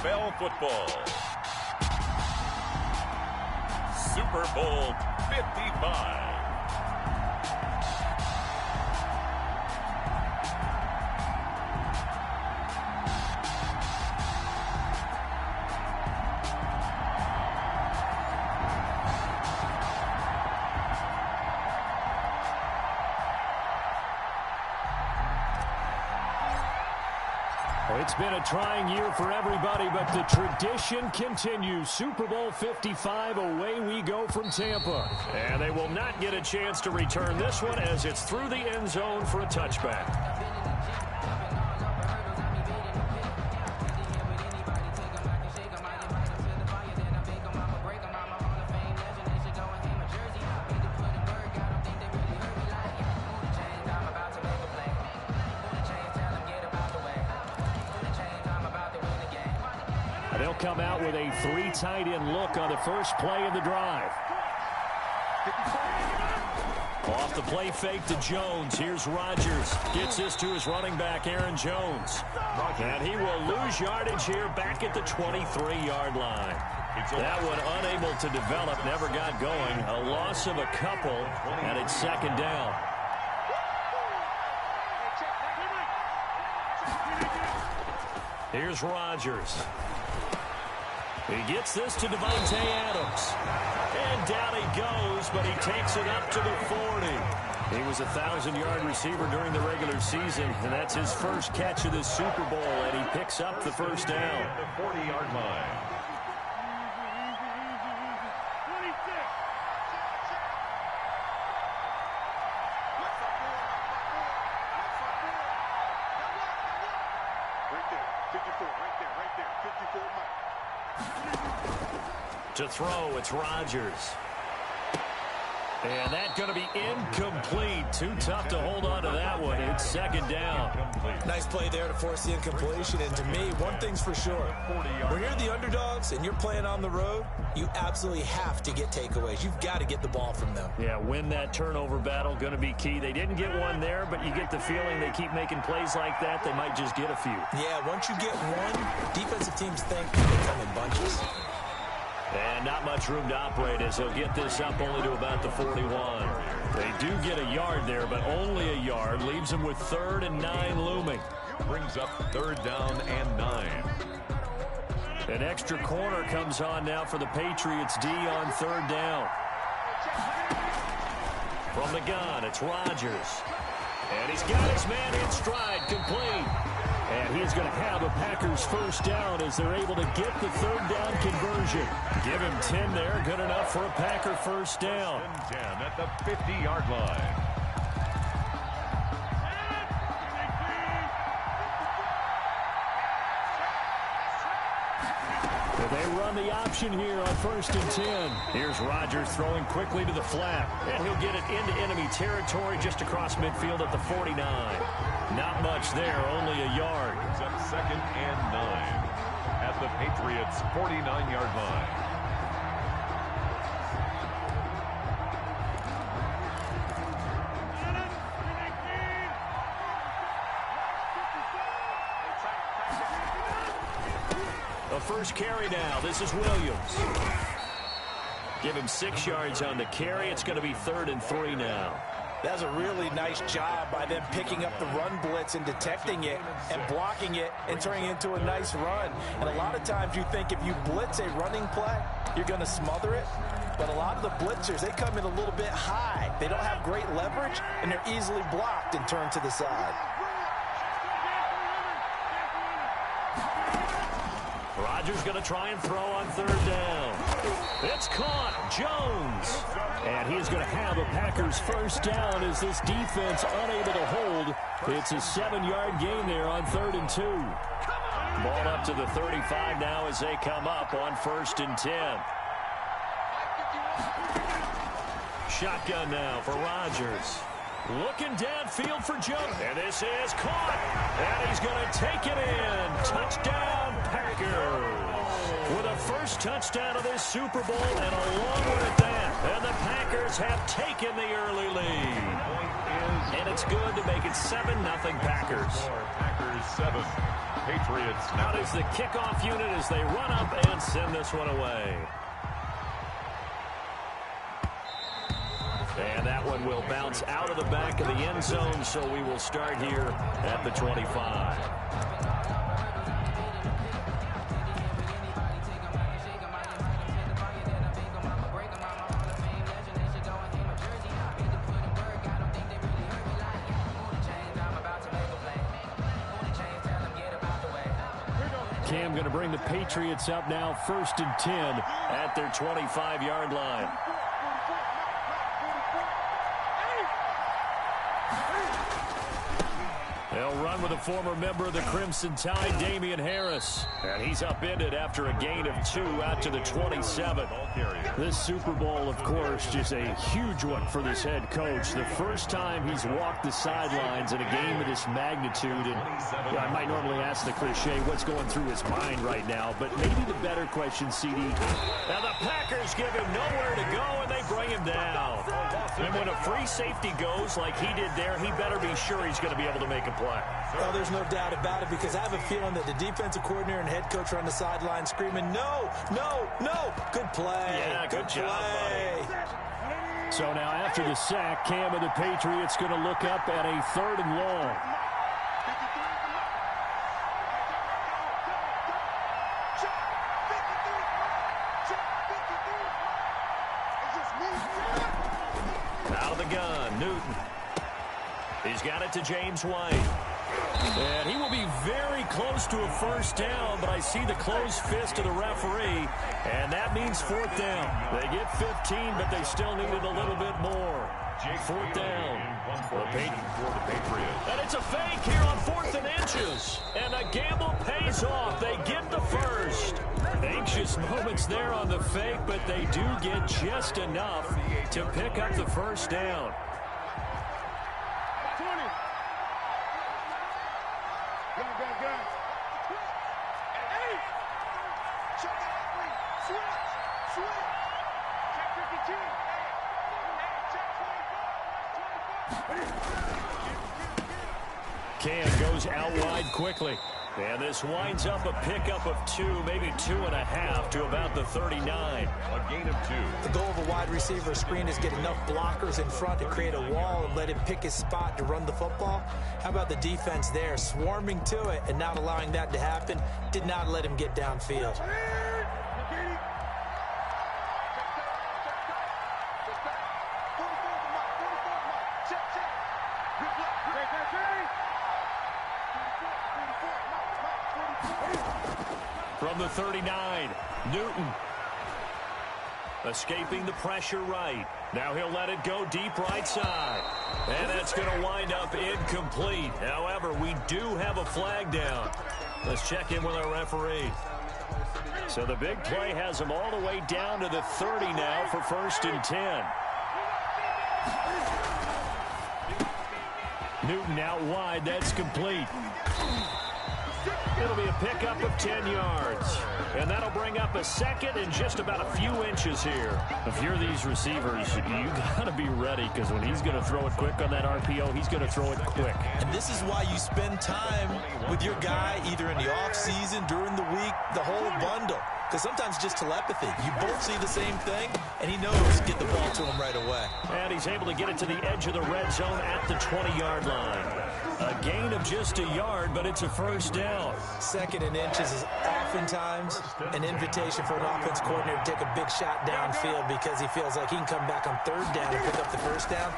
NFL football. Super Bowl 55. It's been a trying year for everybody, but the tradition continues. Super Bowl 55, away we go from Tampa. And they will not get a chance to return this one as it's through the end zone for a touchback. They'll come out with a 3 tight end look on the first play of the drive. Off the play fake to Jones. Here's Rodgers. Gets this to his running back, Aaron Jones. And he will lose yardage here back at the 23-yard line. That one unable to develop, never got going. A loss of a couple, and it's second down. Here's Rodgers. He gets this to Devontae Adams. And down he goes, but he takes it up to the 40. He was a 1,000-yard receiver during the regular season, and that's his first catch of this Super Bowl, and he picks up the first down. The 40-yard line. To throw, it's Rodgers. And that's going to be incomplete. Too tough to hold on to that one. It's second down. Nice play there to force the incompletion. And to me, one thing's for sure. When you're the underdogs and you're playing on the road, you absolutely have to get takeaways. You've got to get the ball from them. Yeah, win that turnover battle, going to be key. They didn't get one there, but you get the feeling they keep making plays like that, they might just get a few. Yeah, once you get one, defensive teams think they come in bunches. And not much room to operate as he'll get this up only to about the 41. They do get a yard there, but only a yard. Leaves them with 3rd and 9 looming. Brings up 3rd down and 9. An extra corner comes on now for the Patriots D on 3rd down. From the gun, it's Rodgers. And he's got his man in stride, complete. And he's going to have a Packers first down as they're able to get the 3rd down conversion. Give him 10 there, good enough for a Packer first down. 10 at the 50-yard line. They run the option here on 1st and 10. Here's Rodgers throwing quickly to the flat. And he'll get it into enemy territory just across midfield at the 49. Not much there, only a yard. It's up 2nd and 9 at the Patriots' 49-yard line. The first carry now. This is Williams. Give him 6 yards on the carry. It's going to be 3rd and 3 now. That's a really nice job by them picking up the run blitz and detecting it and blocking it and turning it into a nice run. And a lot of times you think if you blitz a running play, you're going to smother it. But a lot of the blitzers, they come in a little bit high. They don't have great leverage, and they're easily blocked and turned to the side. Rodgers going to try and throw on 3rd down. It's caught. Jones. And he's going to have a Packers first down as this defense unable to hold. It's a 7-yard gain there on 3rd and 2. Ball up to the 35 now as they come up on 1st and 10. Shotgun now for Rodgers. Looking downfield for Jones. And this is caught. And he's going to take it in. Touchdown, Packers. With a first touchdown of this Super Bowl and a long one at that. And the Packers have taken the early lead. And it's good to make it 7-0 Packers. Packers 7. Patriots. Out is the kickoff unit as they run up and send this one away. And that one will bounce out of the back of the end zone, so we will start here at the 25. Cam going to bring the Patriots up now, 1st and 10 at their 25-yard line. They'll run with a former member of the Crimson Tide, Damian Harris. And he's upended after a gain of 2 out to the 27. This Super Bowl, of course, just a huge one for this head coach. The first time he's walked the sidelines in a game of this magnitude. And I might normally ask the cliche, what's going through his mind right now? But maybe the better question, CD. Now the Packers give him nowhere to go, and they bring him down. And when a free safety goes like he did there, he better be sure he's going to be able to make a play. Oh, there's no doubt about it, because I have a feeling that the defensive coordinator and head coach are on the sideline screaming, no, no, no. Good play. Yeah, good job, play. buddy. So now after the sack, Cam of the Patriots going to look up at a 3rd and long. Out of the gun, Newton. He's got it to James White. And he will be very close to a 1st down, but I see the closed fist of the referee, and that means 4th down. They get 15, but they still needed a little bit more. 4th down. For the Patriots. And it's a fake here on 4th and inches. And the gamble pays off. They get the first. Anxious moments there on the fake, but they do get just enough to pick up the 1st down. Cam goes out wide quickly. And this winds up a pickup of 2, maybe 2.5 to about the 39. A gain of 2. The goal of a wide receiver screen is get enough blockers in front to create a wall and let him pick his spot to run the football. How about the defense there, swarming to it and not allowing that to happen? Did not let him get downfield. From the 39, Newton. Escaping the pressure right. Now he'll let it go deep right side. And that's going to wind up incomplete. However, we do have a flag down. Let's check in with our referee. So the big play has him all the way down to the 30 now for 1st and 10. Newton out wide. That's complete. It'll be a pickup of 10 yards. And that'll bring up a 2nd and just about a few inches here. If you're these receivers, you got to be ready, because when he's going to throw it quick on that RPO, he's going to throw it quick. And this is why you spend time with your guy either in the offseason, during the week, the whole bundle. Because sometimes just telepathy. You both see the same thing, and he knows to get the ball to him right away. And he's able to get it to the edge of the red zone at the 20-yard line. A gain of just a yard, but it's a 1st down. 2nd and inches is oftentimes an invitation for an offense coordinator to take a big shot downfield because he feels like he can come back on 3rd down and pick up the 1st down.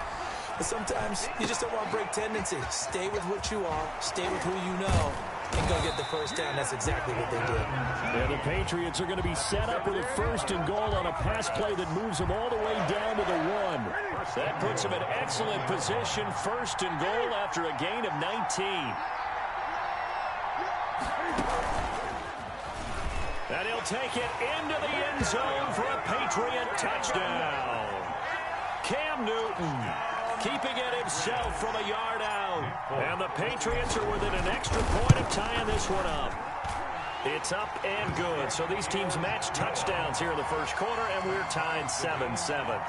But sometimes you just don't want to break tendency. Stay with what you are. Stay with who you know. And go get the 1st down. That's exactly what they did. Yeah, the Patriots are going to be set up with a 1st and goal on a pass play that moves them all the way down to the 1. That puts them in excellent position. 1st and goal after a gain of 19. And he'll take it into the end zone for a Patriot touchdown. Cam Newton keeping it himself from a yard out. And the Patriots are within an extra point of tying this one up. It's up and good. So these teams match touchdowns here in the 1st quarter, and we're tied 7-7.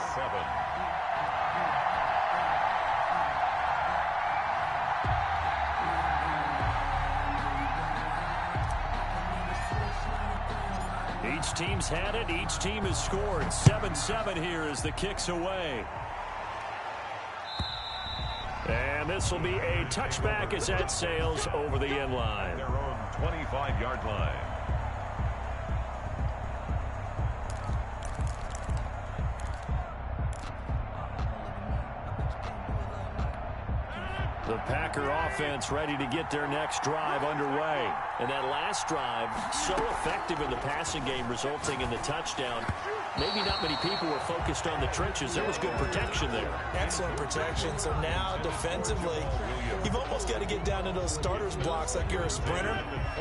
Each team's had it. Each team has scored. 7-7 here as the kick's away. And this will be a touchback as that sails over the end line. Their own 25-yard line. The Packer offense ready to get their next drive underway. And that last drive, so effective in the passing game, resulting in the touchdown. Maybe not many people were focused on the trenches. There was good protection there. Excellent protection. So now, defensively, you've almost got to get down to those starters blocks like you're a sprinter.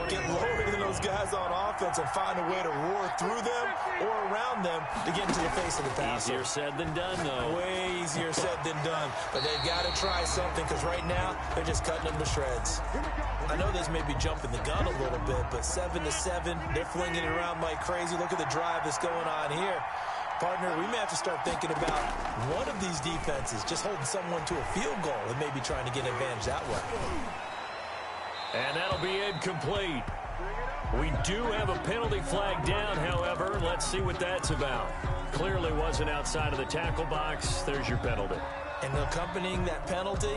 Get lower than those guys on offense and find a way to roar through them or around them to get into the face of the passer. Easier said than done, though. Way easier said than done. But they've got to try something because right now, they're just cutting them to shreds. I know this may be jumping the gun a little bit, but 7-7, they're flinging it around like crazy. Look at the drive that's going on here. Partner, we may have to start thinking about one of these defenses just holding someone to a field goal and maybe trying to get an advantage that way. And that'll be incomplete. We do have a penalty flag down, however. Let's see what that's about. Clearly wasn't outside of the tackle box. There's your penalty. And accompanying that penalty,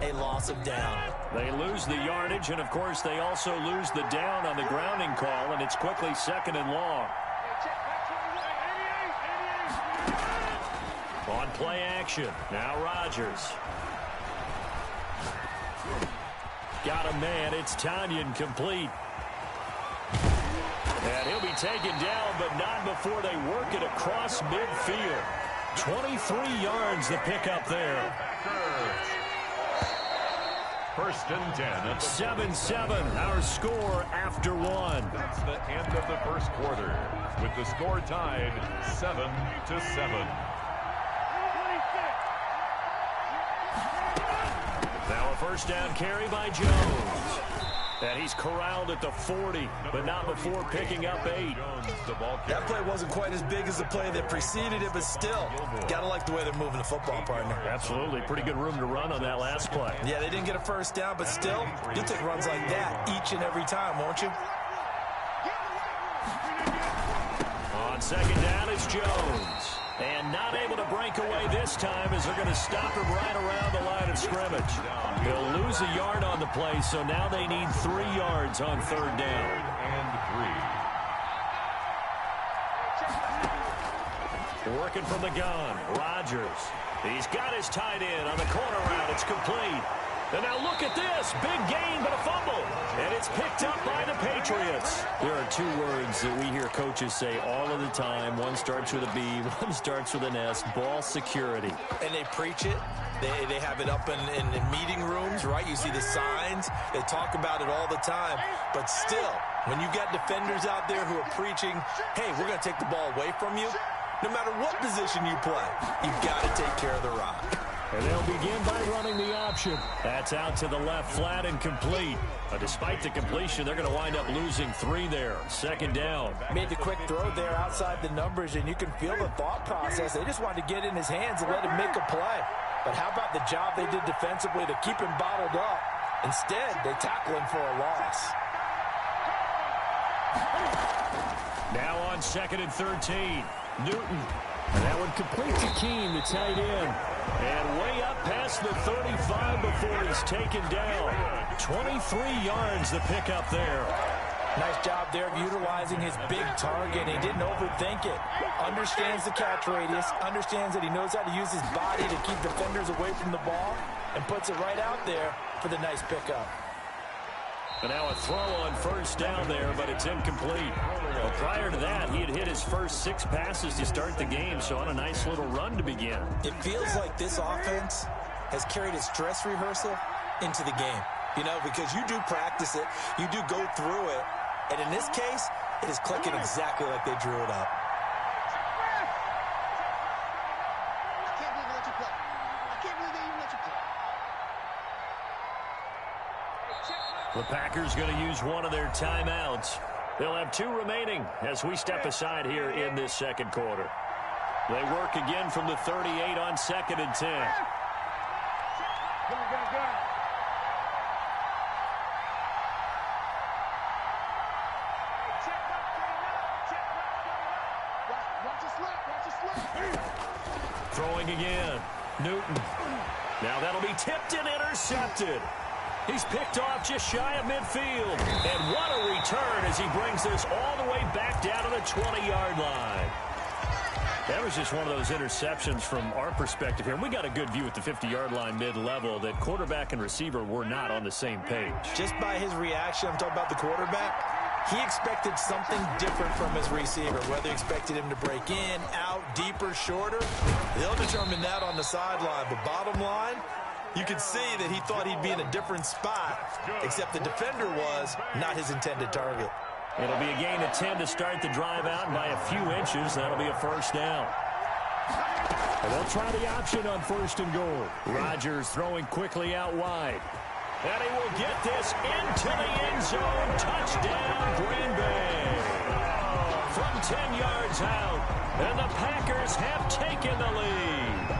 a loss of down. They lose the yardage, and, of course, they also lose the down on the grounding call, and it's quickly 2nd and long. On play action, now Rodgers. Got a man, it's Tanyan complete. And he'll be taken down, but not before they work it across midfield. 23 yards the pickup there. 1st and 10. 7-7, our score after one. That's the end of the first quarter, with the score tied 7-7. Now a first down carry by Jones. And he's corralled at the 40, but not before picking up 8. That play wasn't quite as big as the play that preceded it, but still, got to like the way they're moving the football, partner. Absolutely. Pretty good room to run on that last play. Yeah, they didn't get a first down, but still, you'll take runs like that each and every time, won't you? On 2nd down, it's Jones. And not able to break away this time as they're going to stop him right around the line of scrimmage. They'll lose a yard on the play, so now they need 3 yards on 3rd down. And 3. Working from the gun, Rodgers. He's got his tight end on the corner route. It's complete. And now look at this. Big gain, but a fumble. And it's picked up by the Patriots. There are 2 words that we hear coaches say all of the time. One starts with a B, one starts with an S. Ball security. And they preach it. They have it up in meeting rooms, right? You see the signs. They talk about it all the time. But still, when you've got defenders out there who are preaching, hey, we're going to take the ball away from you, no matter what position you play, you've got to take care of the rock. And they'll begin by running the option. That's out to the left, flat and complete. Despite the completion, they're going to wind up losing 3 there. 2nd down. Made the quick throw there outside the numbers, and you can feel the thought process. They just wanted to get in his hands and let him make a play. But how about the job they did defensively to keep him bottled up? Instead, they tackle him for a loss. Now on 2nd and 13. Newton. And that one complete to Keene, the tight end. And way up past the 35 before he's taken down. 23 yards the pickup there. Nice job there of utilizing his big target. He didn't overthink it. Understands the catch radius. Understands that he knows how to use his body to keep defenders away from the ball. And puts it right out there for the nice pickup. And now a throw on 1st down there, but it's incomplete. Well, prior to that, he had hit his first 6 passes to start the game, so on a nice little run to begin. It feels like this offense has carried its dress rehearsal into the game. You know, because you do practice it, you do go through it, and in this case, it is clicking exactly like they drew it up. The Packers going to use one of their timeouts. They'll have 2 remaining as we step aside here in this 2nd quarter. They work again from the 38 on 2nd and 10. throwing again. Newton. Now that'll be tipped and intercepted. He's picked off just shy of midfield. And what a return as he brings this all the way back down to the 20-yard line. That was just one of those interceptions from our perspective here. And we got a good view at the 50-yard line mid-level that quarterback and receiver were not on the same page. Just by his reaction, I'm talking about the quarterback, he expected something different from his receiver. Whether he expected him to break in, out, deeper, shorter, they'll determine that on the sideline. But bottom line, you can see that he thought he'd be in a different spot, except the defender was not his intended target. It'll be a gain of 10 to start the drive out, and by a few inches, that'll be a first down. And they'll try the option on 1st and goal. Rodgers throwing quickly out wide. And he will get this into the end zone. Touchdown, Green Bay. From 10 yards out, and the Packers have taken the lead.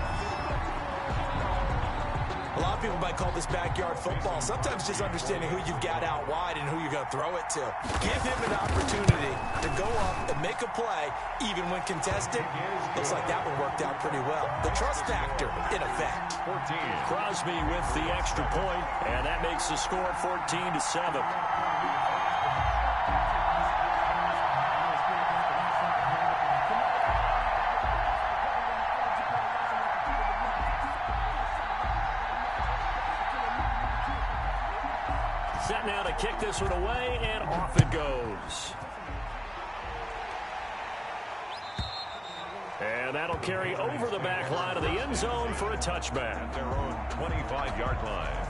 A lot of people might call this backyard football. Sometimes just understanding who you've got out wide and who you're going to throw it to. Give him an opportunity to go up and make a play, even when contested. Looks like that one worked out pretty well. The trust factor, in effect. 14. Crosby with the extra point, and that makes the score 14-7. Set now to kick this one away, and off it goes. And that'll carry over the back line of the end zone for a touchback. Their own 25-yard line.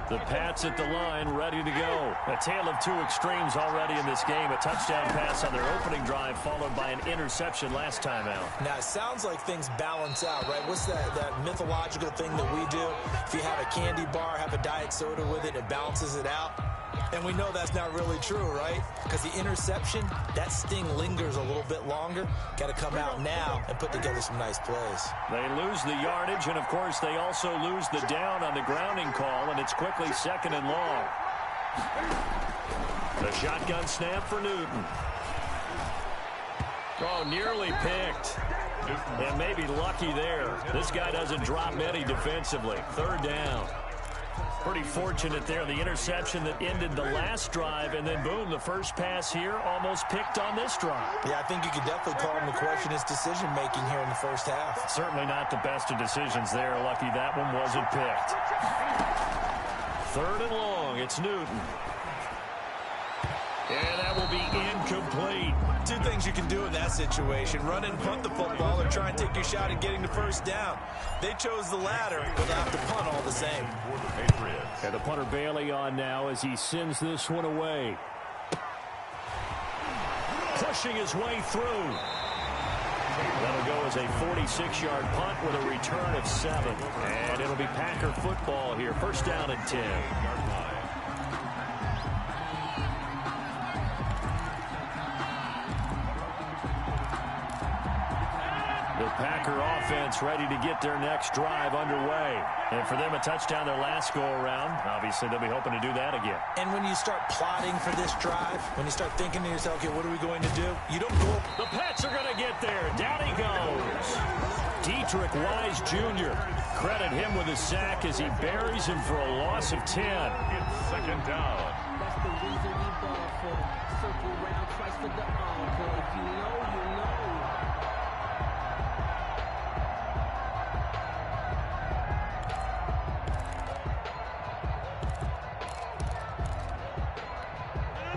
The Pats at the line, ready to go. A tale of two extremes already in this game. A touchdown pass on their opening drive, followed by an interception last time out. Now, it sounds like things balance out, right? What's that mythological thing that we do? If you have a candy bar, have a diet soda with it, it balances it out. And we know that's not really true, right? Because the interception, that sting lingers a little bit longer. Got to come out now and put together some nice plays. They lose the yardage, and, of course, they also lose the down on the grounding call, and it's quickly 2nd and long. The shotgun snap for Newton. Oh, nearly picked. And maybe lucky there. This guy doesn't drop many defensively. 3rd down. Pretty fortunate there. The interception that ended the last drive, and then, boom, the first pass here almost picked on this drive. Yeah, I think you could definitely call him to question his decision-making here in the first half. Certainly not the best of decisions there. Lucky that one wasn't picked. 3rd and long. It's Newton. And that will be incomplete. Two things you can do in that situation. Run and punt the football or try and take your shot at getting the first down. They chose the latter, but they'll have to punt all the same. And the punter Bailey on now as he sends this one away. Pushing his way through. That'll go as a 46-yard punt with a return of 7. And it'll be Packer football here. 1st down and 10. The Packer offense ready to get their next drive underway. And for them, a touchdown their last go-around. Obviously, they'll be hoping to do that again. And when you start plotting for this drive, when you start thinking to yourself, okay, what are we going to do? You don't go. The Pats are going to get there. Down he goes. Dietrich Wise Jr. Credit him with a sack as he buries him for a loss of 10. It's 2nd down. That's the reason we ball for. Circle round twice for the encore. If you know, you know.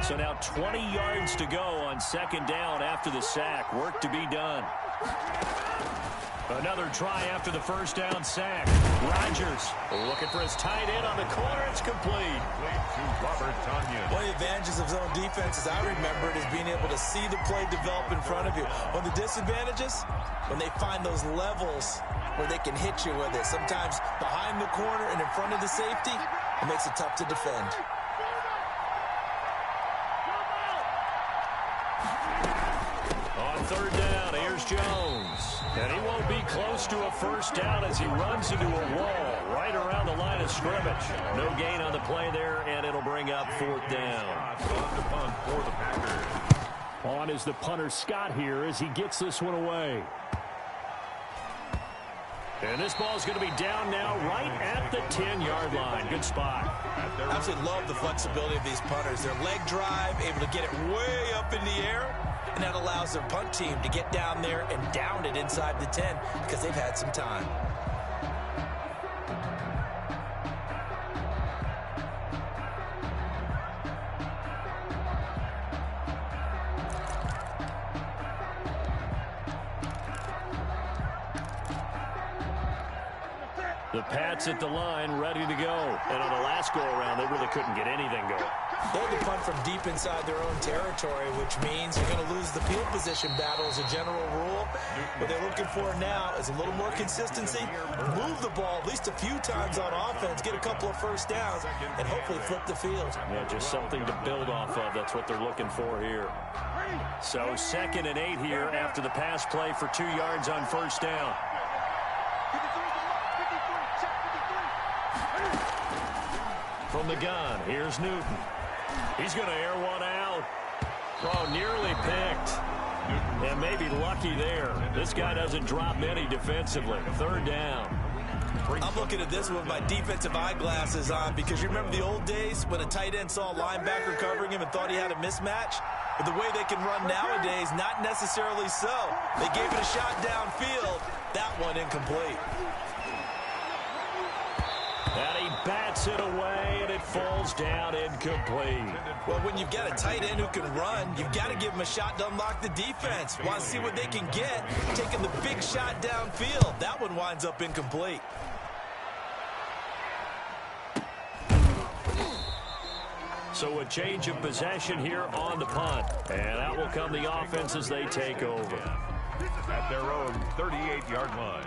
So now 20 yards to go on 2nd down after the sack. Work to be done. Another try after the 1st down sack. Rodgers looking for his tight end on the corner. It's complete. To Robert Tonyan. One of the advantages of zone defense, as I remember it, is being able to see the play develop in front of you. One of the disadvantages, when they find those levels where they can hit you with it. Sometimes behind the corner and in front of the safety, it makes it tough to defend. On 3rd down, Here's Jones. And he won't be close to a first down as he runs into a wall right around the line of scrimmage. No gain on the play there, and it'll bring up fourth down. On the punt for the Packers. On is the punter Scott here as he gets this one away. And this ball is going to be down now right at the 10-yard line. Good spot. I absolutely love the flexibility of these punters. Their leg drive, able to get it way up in the air, and that allows their punt team to get down there and down it inside the 10 because they've had some time. The Pats at the line, ready to go. And on the last go-around, they really couldn't get anything going. They had to punt from deep inside their own territory, which means you're going to lose the field position battle as a general rule. What they're looking for now is a little more consistency, move the ball at least a few times on offense, get a couple of first downs, and hopefully flip the field. Yeah, just something to build off of. That's what they're looking for here. So 2nd and 8 here after the pass play for 2 yards on first down. From the gun, here's Newton. He's going to air one out. Oh, nearly picked. And maybe lucky there. This guy doesn't drop many defensively. 3rd down. I'm looking at this with my defensive eyeglasses on because you remember the old days when a tight end saw a linebacker covering him and thought he had a mismatch? But the way they can run nowadays, not necessarily so. They gave it a shot downfield. That one incomplete. And he bats it away, and it falls down incomplete. Well, when you've got a tight end who can run, you've got to give him a shot to unlock the defense. Want to see what they can get, taking the big shot downfield. That one winds up incomplete. So a change of possession here on the punt. And out will come the offense as they take over. At their own 38-yard line.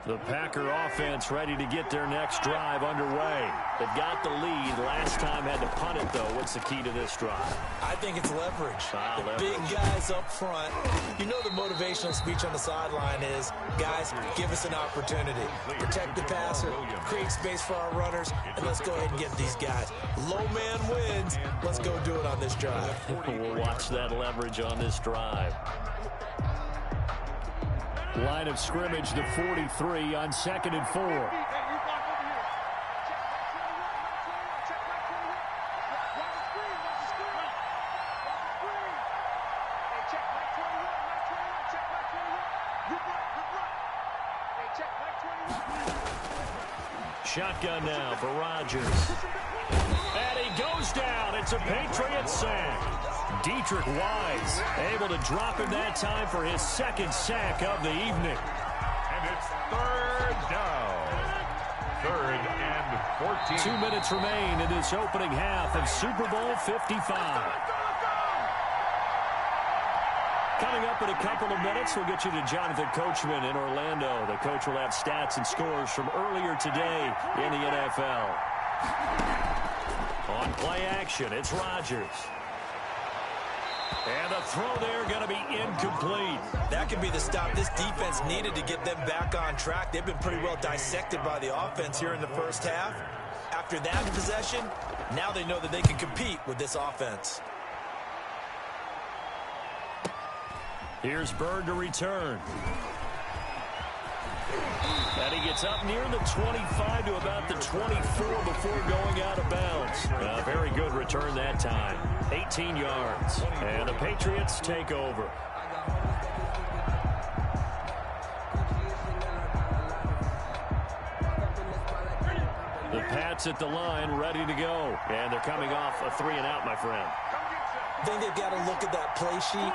The Packer offense ready to get their next drive underway. They've got the lead. Last time had to punt it, though. What's the key to this drive? I think it's leverage. Leverage. Big guys up front. You know the motivational speech on the sideline is, guys, give us an opportunity. Protect the passer, create space for our runners, and let's go ahead and get these guys. Low man wins. Let's go do it on this drive. We'll watch that leverage on this drive. Line of scrimmage, the 43 on 2nd and 4. Shotgun now for Rodgers. And he goes down. It's a Patriot sack. Dietrich Wise able to drop him that time for his 2nd sack of the evening. And it's 3rd down. 3rd and 14. 2 minutes remain in this opening half of Super Bowl 55. Coming up in a couple of minutes, we'll get you to Jonathan Coachman in Orlando. The coach will have stats and scores from earlier today in the NFL. On play action, it's Rodgers. And the throw there going to be incomplete. That could be the stop this defense needed to get them back on track. They've been pretty well dissected by the offense here in the first half. After that possession, now they know that they can compete with this offense. Here's Bird to return. And he gets up near the 25 to about the 24 before going out of bounds. A very good return that time. 18 yards. And the Patriots take over. The Pats at the line, ready to go. And they're coming off a 3-and-out, my friend. I think they've got to look at that play sheet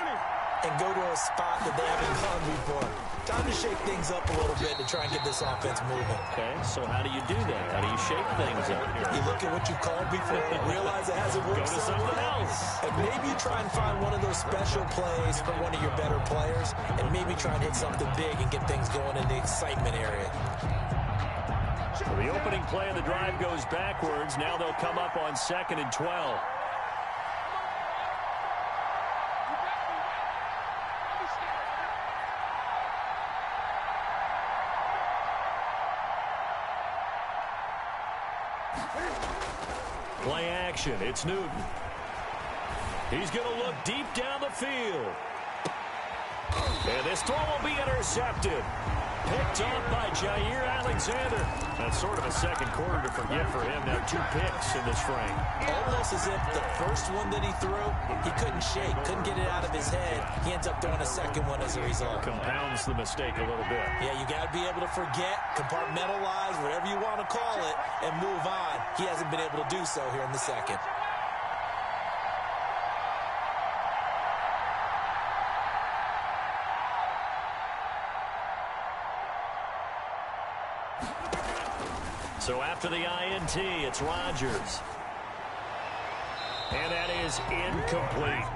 and go to a spot that they haven't gone before. Time to shake things up a little bit to try and get this offense moving. Okay, so how do you do that? How do you shake things up? You look at what you called before, realize it hasn't worked. Go to something else. And maybe you try and find one of those special plays for one of your better players, and maybe try and hit something big and get things going in the excitement area. So the opening play of the drive goes backwards. Now they'll come up on 2nd and 12. Play action. It's Newton. He's going to look deep down the field. And this throw will be intercepted. Picked off by Jair Alexander. That's sort of a second quarter to forget for him. Now 2 picks in this frame. Almost as if the first one that he threw, he couldn't shake, couldn't get it out of his head. He ends up throwing a second one as a result. Compounds the mistake a little bit. Yeah, you got to be able to forget, compartmentalize, whatever you want to call it, and move on. He hasn't been able to do so here in the second. So after the INT, it's Rodgers. And that is incomplete.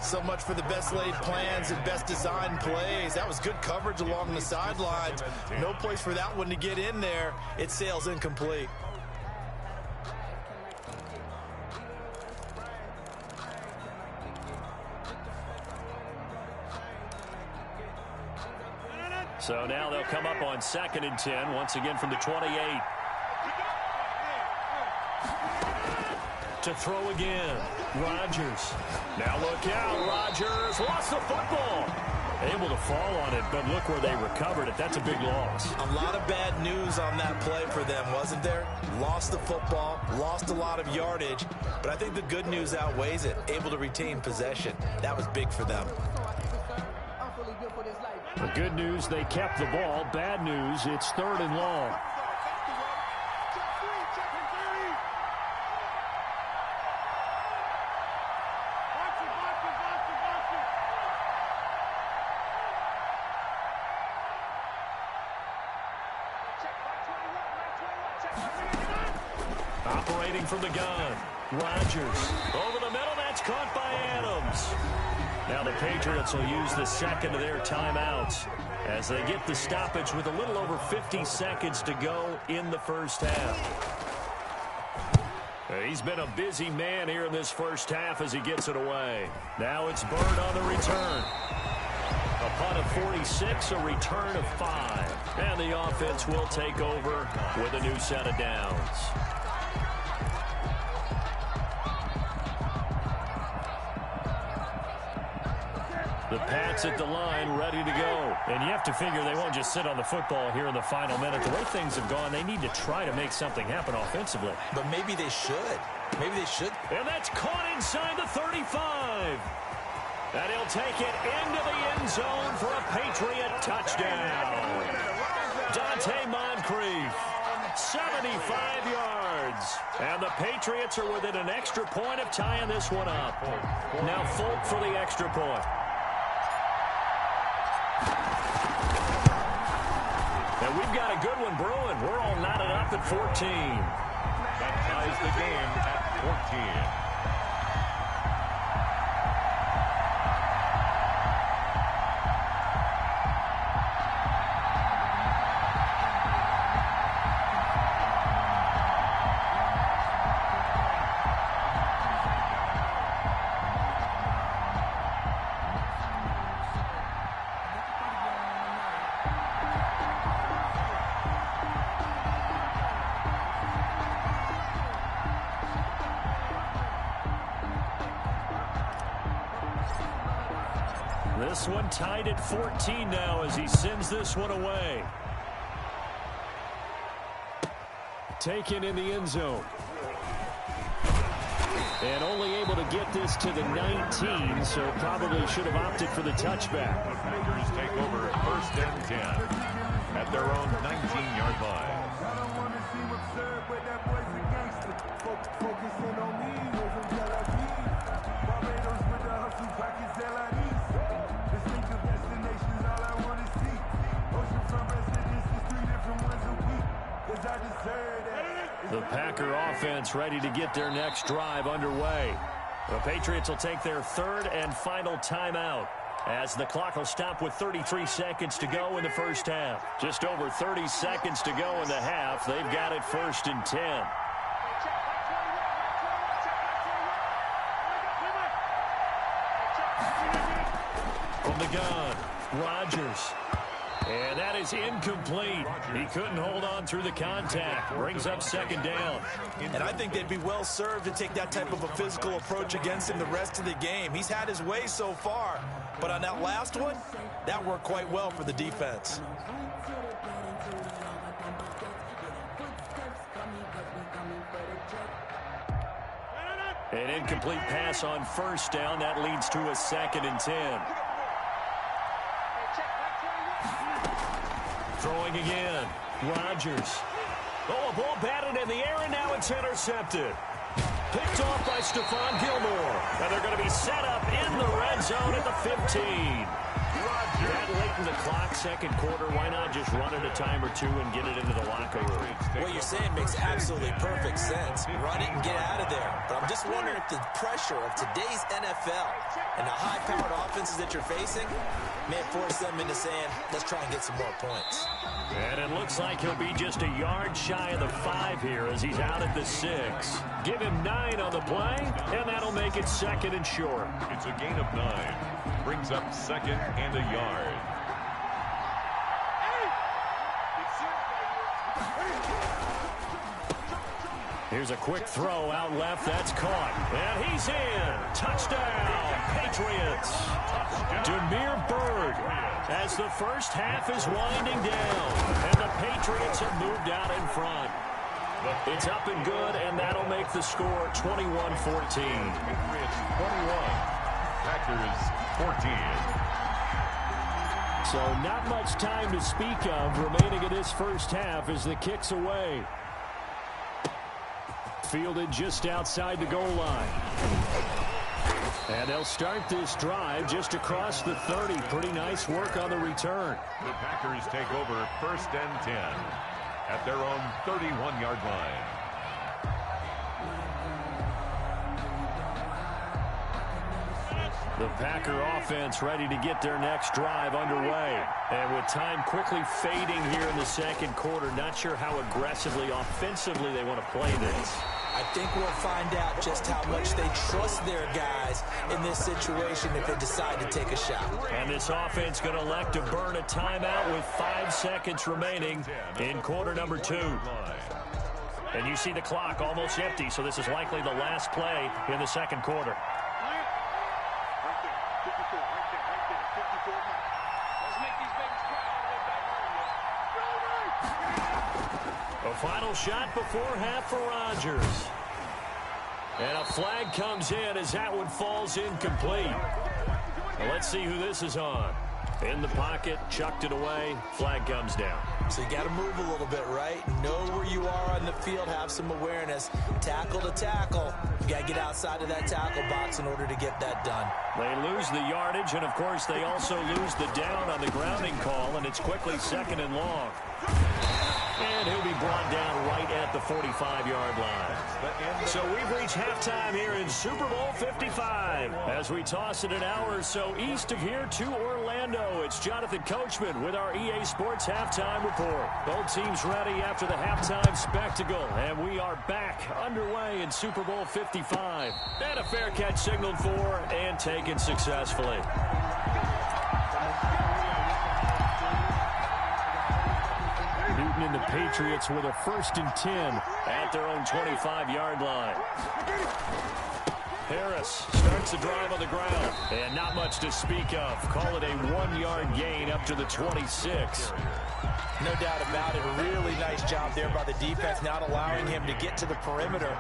So much for the best laid plans and best designed plays. That was good coverage along the sidelines. No place for that one to get in there. It sails incomplete. So now they'll come up on 2nd and 10, once again from the 28. To throw again. Rodgers. Now look out. Rodgers lost the football. Able to fall on it, but look where they recovered it. That's a big loss. A lot of bad news on that play for them, wasn't there? Lost the football, lost a lot of yardage, but I think the good news outweighs it. Able to retain possession. That was big for them. The good news, they kept the ball. Bad news, it's 3rd and long. Operating from the gun. Rodgers. Over the middle, that's caught by Adams. Now the Patriots will use the second of their timeouts as they get the stoppage with a little over 50 seconds to go in the first half. He's been a busy man here in this first half as he gets it away. Now it's Bird on the return. A punt of 46, a return of 5. And the offense will take over with a new set of downs. The Pats at the line, ready to go. And you have to figure they won't just sit on the football here in the final minute. The way things have gone, they need to try to make something happen offensively. But maybe they should. Maybe they should. And that's caught inside the 35. And he'll take it into the end zone for a Patriot touchdown. Dante Moncrief, 75 yards. And the Patriots are within an extra point of tying this one up. Now Folk for the extra point. And we've got a good one brewing. We're all knotted up at 14. That ties the game at 14. This one tied at 14 now as he sends this one away. Taken in the end zone. And only able to get this to the 19, so probably should have opted for the touchback. The Packers take over 1st and 10 at their own 19-yard line. The Packer offense ready to get their next drive underway. The Patriots will take their 3rd and final timeout. as the clock will stop with 33 seconds to go in the first half. Just over 30 seconds to go in the half. They've got it 1st and 10. From the gun, Rodgers. And that is incomplete. He couldn't hold on through the contact. Brings up 2nd down. And I think they'd be well served to take that type of a physical approach against him the rest of the game. He's had his way so far. But on that last one, that worked quite well for the defense. An incomplete pass on 1st down. That leads to a 2nd and 10. Throwing again. Rodgers. Oh, a ball batted in the air, and now it's intercepted. Picked off by Stephon Gilmore. And they're going to be set up in the red zone at the 15. That late in the clock, 2nd quarter, why not just run it a time or two and get it into the locker room? What you're saying makes absolutely perfect sense. Run it and get out of there. But I'm just wondering if the pressure of today's NFL and the high-powered offenses that you're facing may force them into saying, let's try and get some more points. And it looks like he'll be just a yard shy of the 5 here as he's out at the 6. Give him 9 on the play, and that'll make it 2nd and short. It's a gain of 9. Brings up 2nd and a yard. Here's a quick throw out left. That's caught. And he's in. Touchdown, Patriots. Demir Bird as the first half is winding down. And the Patriots have moved out in front. It's up and good, and that'll make the score 21-14. Patriots 21. Packers 14. So not much time to speak of remaining in this first half as the kick's away. Fielded just outside the goal line. And they'll start this drive just across the 30. Pretty nice work on the return. The Packers take over 1st and 10 at their own 31-yard line. The Packer offense ready to get their next drive underway. And with time quickly fading here in the 2nd quarter, not sure how aggressively, offensively they want to play this. I think we'll find out just how much they trust their guys in this situation if they decide to take a shot. And this offense going to elect to burn a timeout with 5 seconds remaining in quarter number 2. And you see the clock almost empty, so this is likely the last play in the 2nd quarter. A final shot before half for Rodgers. And a flag comes in as that one falls incomplete. Now let's see who this is on. In the pocket, chucked it away, flag comes down. So you got to move a little bit, right? Know where you are on the field, have some awareness. Tackle to tackle. You got to get outside of that tackle box in order to get that done. They lose the yardage, and of course they also lose the down on the grounding call, and it's quickly 2nd and long. And he'll be brought down right at the 45-yard line. So we've reached halftime here in Super Bowl 55. As we toss it an hour or so east of here to Orlando, it's Jonathan Coachman with our EA Sports Halftime Report. Both teams ready after the halftime spectacle. And we are back underway in Super Bowl 55. And a fair catch signaled for and taken successfully. Newton and the Patriots with a 1st and 10 at their own 25-yard line. Harris starts the drive on the ground, and not much to speak of. Call it a 1-yard gain up to the 26. No doubt about it. A really nice job there by the defense, not allowing him to get to the perimeter.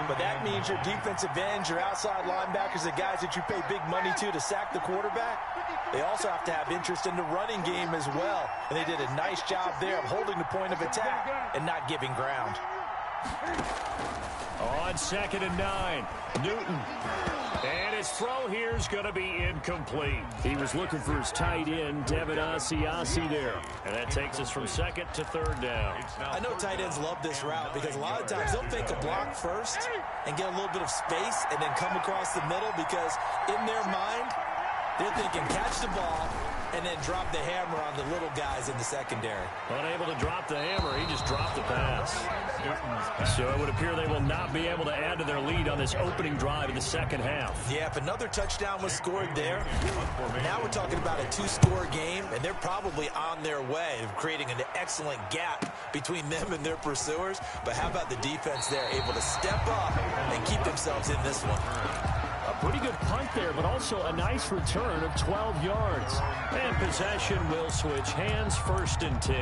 But that means your defensive ends, your outside linebackers, the guys that you pay big money to sack the quarterback, they also have to have interest in the running game as well. And they did a nice job there of holding the point of attack and not giving ground. On 2nd and 9, Newton. And his throw here is going to be incomplete. He was looking for his tight end, Devin Asiasi there. And that takes us from 2nd to 3rd down. I know tight ends love this route because a lot of times they'll fake a block first and get a little bit of space and then come across the middle because in their mind, They're thinking catch the ball and then drop the hammer on the little guys in the secondary. Unable to drop the hammer, he just dropped the pass. So it would appear they will not be able to add to their lead on this opening drive in the second half. Yeah, if another touchdown was scored there, now we're talking about a 2-score game, and they're probably on their way of creating an excellent gap between them and their pursuers. But how about the defense there, able to step up and keep themselves in this one? A pretty good punt there, but also a nice return of 12 yards. And possession will switch hands, 1st and 10.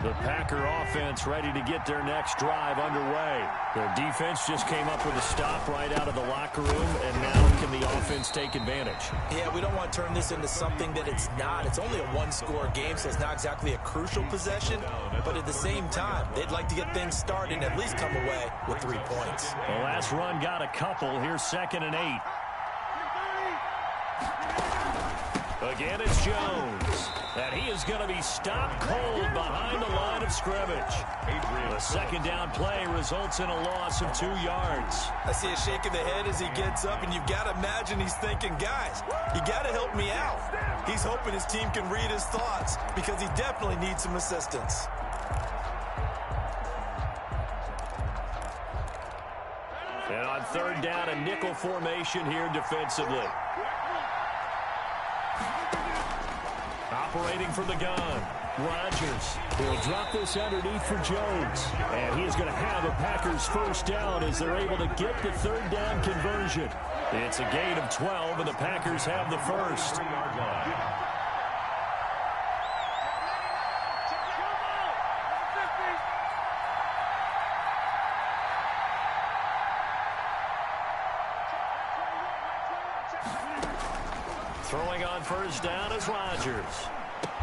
The Packer offense ready to get their next drive underway. Their defense just came up with a stop right out of the locker room, and now can the offense take advantage? Yeah, we don't want to turn this into something that it's not. It's only a 1-score game, so it's not exactly a crucial possession. But at the same time, they'd like to get things started and at least come away with 3 points. The last run got a couple. Here's 2nd and 8. Again, it's Jones. And he is going to be stopped cold behind the line of scrimmage. The 2nd down play results in a loss of 2 yards. I see a shake of the head as he gets up, and you've got to imagine he's thinking, guys, you got to help me out. He's hoping his team can read his thoughts because he definitely needs some assistance. And on 3rd down, a nickel formation here defensively. Operating from the gun, Rodgers will drop this underneath for Jones. And he is going to have a Packers 1st down as they're able to get the 3rd down conversion. It's a gain of 12, and the Packers have the 1st. Throwing on 1st down is Rodgers.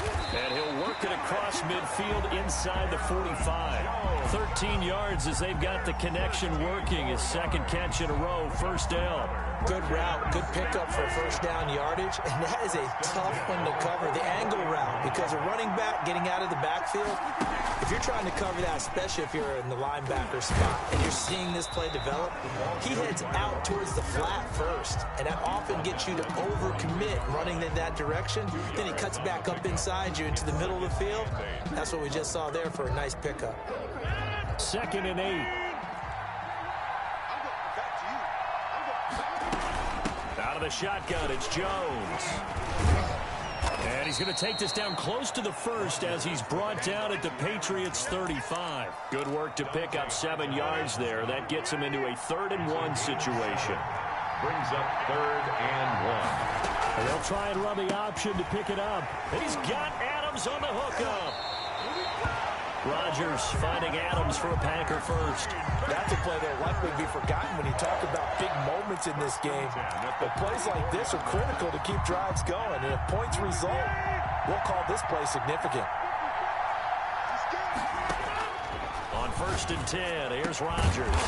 And he'll work it across midfield inside the 45. 13 yards as they've got the connection working. His 2nd catch in a row, 1st down. Good route, good pickup for 1st down yardage, and that is a tough one to cover, the angle route, because a running back getting out of the backfield, if you're trying to cover that, especially if you're in the linebacker spot and you're seeing this play develop, he heads out towards the flat first, and that often gets you to overcommit running in that direction. Then he cuts back up inside you into the middle of the field. That's what we just saw there for a nice pickup. 2nd and 8. Out of the shotgun, it's Jones. And he's going to take this down close to the 1st as he's brought down at the Patriots' 35. Good work to pick up 7 yards there. That gets him into a 3rd and 1 situation. Brings up 3rd and 1. And they'll try and run the option to pick it up. He's got Adams on the hookup. Rodgers finding Adams for a Packer 1st. That's a play that will likely be forgotten when you talk about big moments in this game. But plays like this are critical to keep drives going. And if points result, we'll call this play significant. On 1st and 10, here's Rodgers.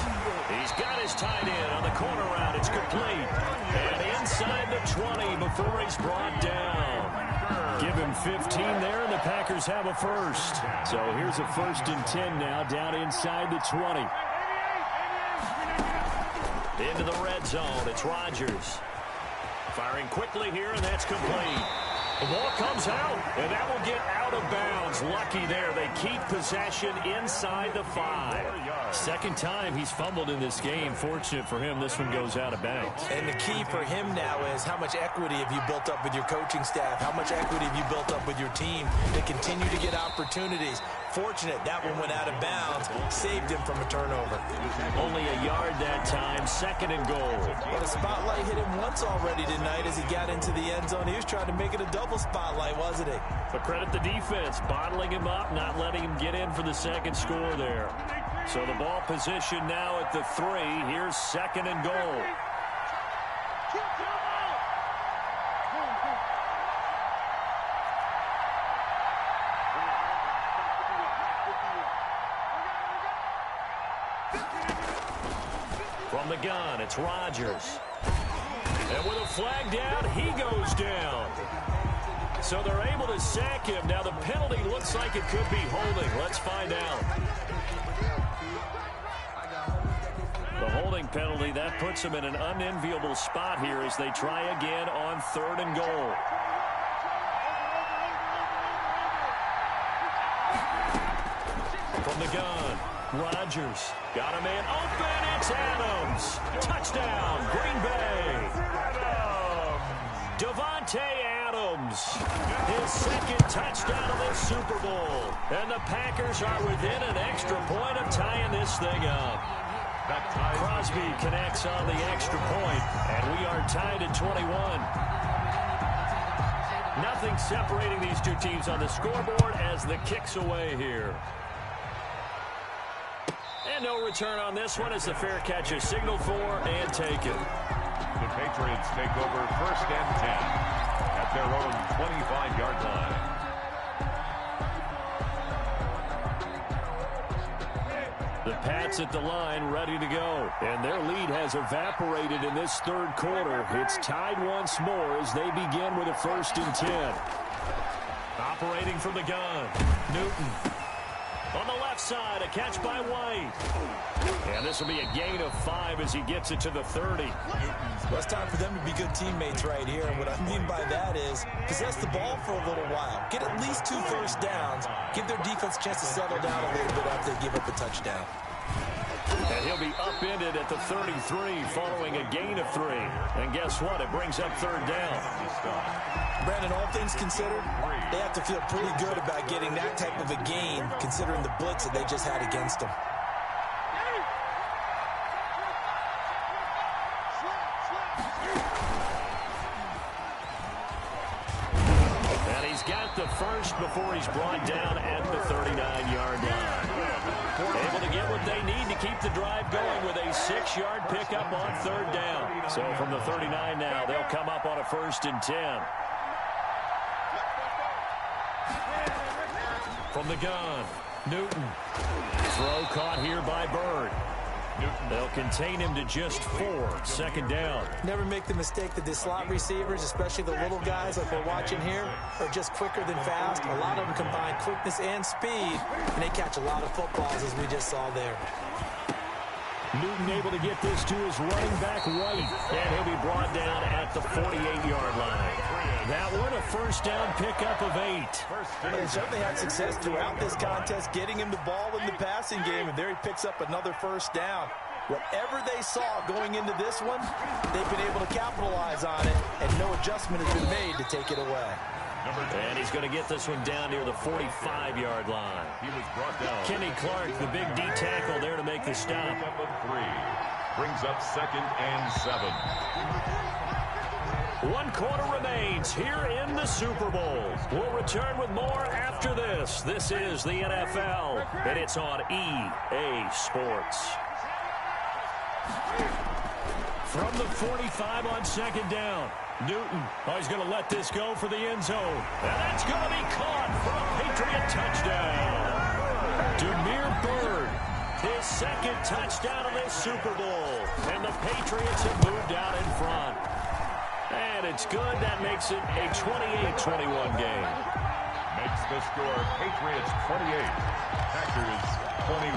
He's got his tight end on the corner route. It's complete. And inside the 20 before he's brought down. Give him 15 there, and the Packers have a 1st. So here's a 1st and 10 now, down inside the 20. Into the red zone, it's Rodgers. Firing quickly here, and that's complete. The ball comes out, and that will get out of bounds. Lucky there. They keep possession inside the 5. 2nd time he's fumbled in this game. Fortunate for him, this one goes out of bounds. And the key for him now is how much equity have you built up with your coaching staff? How much equity have you built up with your team to continue to get opportunities? Fortunate that one went out of bounds, saved him from a turnover. Only a yard that time, 2nd and goal. Well, the spotlight hit him once already tonight as he got into the end zone. He was trying to make it a double spotlight, wasn't he? But credit the defense, bottling him up, not letting him get in for the 2nd score there. So the ball position now at the 3. Here's 2nd and goal. From the gun, it's Rodgers. And with a flag down, he goes down. So they're able to sack him. Now the penalty looks like it could be holding. Let's find out. The holding penalty, that puts them in an unenviable spot here as they try again on 3rd and goal. From the gun, Rodgers got a man open. It's Adams. Touchdown, Green Bay. Devontae Adams, his 2nd touchdown of this Super Bowl. And the Packers are within an extra point of tying this thing up. Crosby connects on the extra point, and we are tied at 21. Nothing separating these two teams on the scoreboard as the kick's away here. And no return on this one as the fair catch is signaled for and taken. The Patriots take over 1st and 10 at their own 25-yard line. The Pats at the line ready to go. And their lead has evaporated in this 3rd quarter. It's tied once more as they begin with a 1st and 10. Operating from the gun, Newton. On the left side, a catch by White. And this will be a gain of 5 as he gets it to the 30. Well, it's time for them to be good teammates right here. And what I mean by that is possess the ball for a little while. Get at least 2 first downs. Give their defense a chance to settle down a little bit after they give up a touchdown. And he'll be upended at the 33 following a gain of 3. And guess what? It brings up 3rd down. Brandon, all things considered, they have to feel pretty good about getting that type of a gain considering the blitz that they just had against them. And he's got the first before he's brought down at the 39-yard line. Able to get what they need to keep the drive going with a 6-yard pickup on 3rd down. So from the 39 now, they'll come up on a 1st and 10. From the gun, Newton. Throw caught here by Bird. They'll contain him to just 4. 2nd down. Never make the mistake that the slot receivers, especially the little guys like we're watching here, are just quicker than fast. A lot of them combine quickness and speed, and they catch a lot of footballs as we just saw there. Newton able to get this to his running back White, and he'll be brought down at the 48-yard line. That one, a 1st down pickup of 8. They certainly had success throughout this contest, getting him the ball in the passing game, and there he picks up another 1st down. Whatever they saw going into this one, they've been able to capitalize on it, and no adjustment has been made to take it away. And he's going to get this one down near the 45-yard line. He was brought down. Kenny Clark, the big D tackle there to make the stop. Brings up 2nd and 7. 1 quarter remains here in the Super Bowl. We'll return with more after this. This is the NFL, and it's on EA Sports. From the 45 on 2nd down. Newton, he's going to let this go for the end zone. And that's going to be caught for a Patriot touchdown. Demir Bird, his 2nd touchdown of this Super Bowl. And the Patriots have moved out in front. And it's good. That makes it a 28-21 game. Makes the score Patriots 28, Packers 21.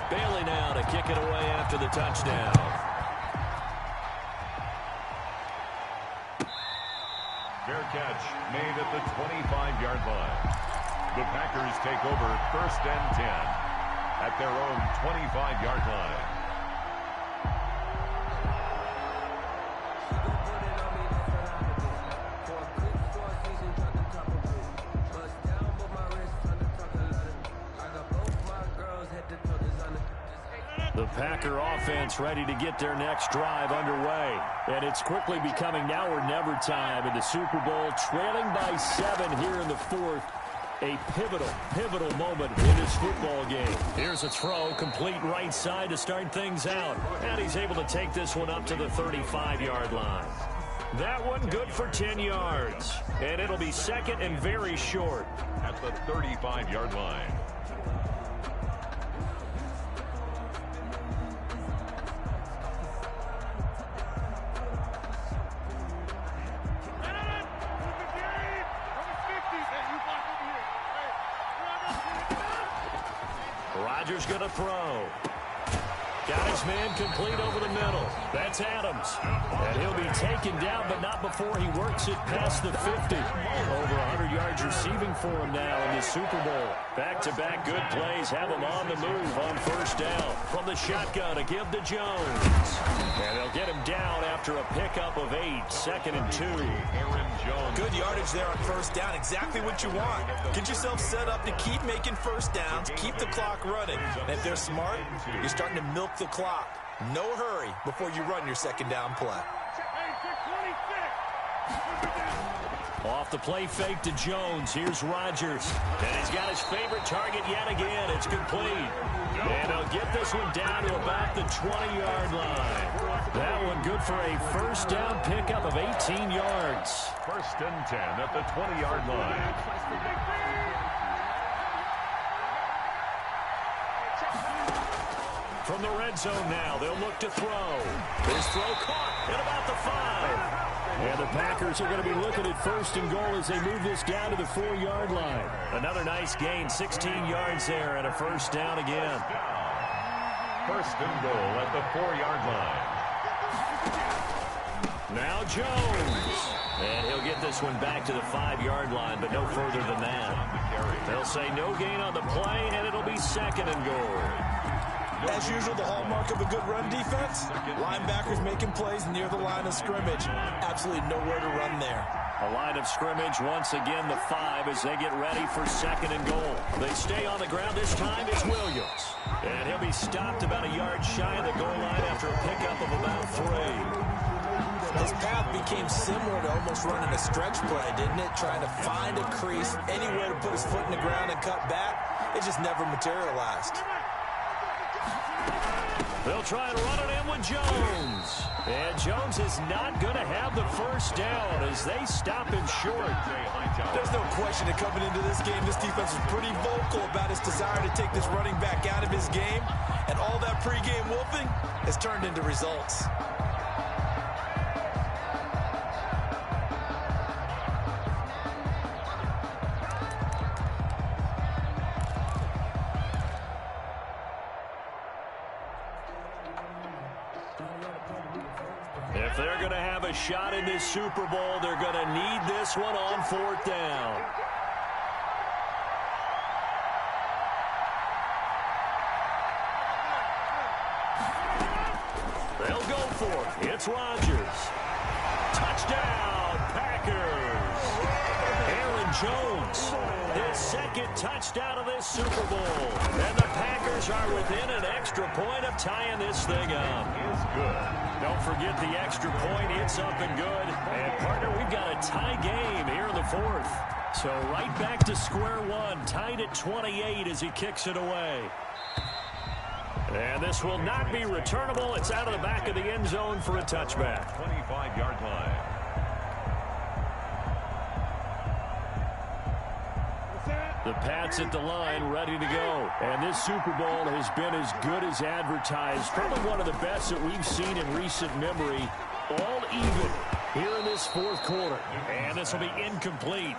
Bailey now to kick it away after the touchdown. Fair catch made at the 25-yard line. The Packers take over 1st and 10 at their own 25-yard line. The Packer offense ready to get their next drive underway. And it's quickly becoming now or never time in the Super Bowl, trailing by 7 here in the 4th. A pivotal moment in this football game. Here's a throw, complete right side to start things out. And he's able to take this one up to the 35-yard line. That one good for 10 yards. And it'll be 2nd and very short. At the 35-yard line. Rodgers going to throw. Got his man complete over the middle. That's Adams. And he'll be taken down, but not before he works it past the 50. Over 100 yards receiving for him now in the Super Bowl. Back-to-back good plays have him on the move on first down. From the shotgun, a give to Jones. And they'll get him down after a pickup of 8. 2nd and 2. Good yardage there on first down. Exactly what you want. Get yourself set up to keep making first downs, keep the clock running. And if they're smart, you're starting to milk the clock. No hurry before you run your second down play. Off the play fake to Jones. Here's Rodgers. And he's got his favorite target yet again. It's complete. And he'll get this one down to about the 20-yard line. That one good for a first down pickup of 18 yards. 1st and 10 at the 20-yard line. From the red zone now, they'll look to throw. His throw caught at about the 5. And the Packers are going to be looking at 1st and goal as they move this down to the 4-yard line. Another nice gain, 16 yards there, and a first down again. 1st and goal at the 4-yard line. Now Jones. And he'll get this one back to the 5-yard line, but no further than that. They'll say no gain on the play, and it'll be 2nd and goal. As usual, the hallmark of a good run defense, linebackers making plays near the line of scrimmage. Absolutely nowhere to run there. A line of scrimmage, once again, the 5 as they get ready for 2nd and goal. They stay on the ground. This time it's Williams. And he'll be stopped about a yard shy of the goal line after a pickup of about 3. His path became similar to almost running a stretch play, didn't it? Trying to find a crease, anywhere to put his foot in the ground and cut back. It just never materialized. They'll try and run it in with Jones. And Jones is not going to have the first down as they stop him short. There's no question that coming into this game, this defense was pretty vocal about its desire to take this running back out of his game. And all that pregame wolfing has turned into results. If they're going to have a shot in this Super Bowl, they're going to need this one on 4th down. They'll go for it. It's Rodgers. Touchdown, Packers. Aaron Jones, his 2nd touchdown of this Super Bowl. And the Packers are within an extra point of tying this thing up. Is good. Don't forget the extra point. It's up and good. And, partner, we've got a tie game here in the 4th. So right back to square one. Tied at 28 as he kicks it away. And this will not be returnable. It's out of the back of the end zone for a touchback. 25-yard line. The Pats at the line, ready to go. And this Super Bowl has been as good as advertised. Probably one of the best that we've seen in recent memory. All even here in this 4th quarter. And this will be incomplete.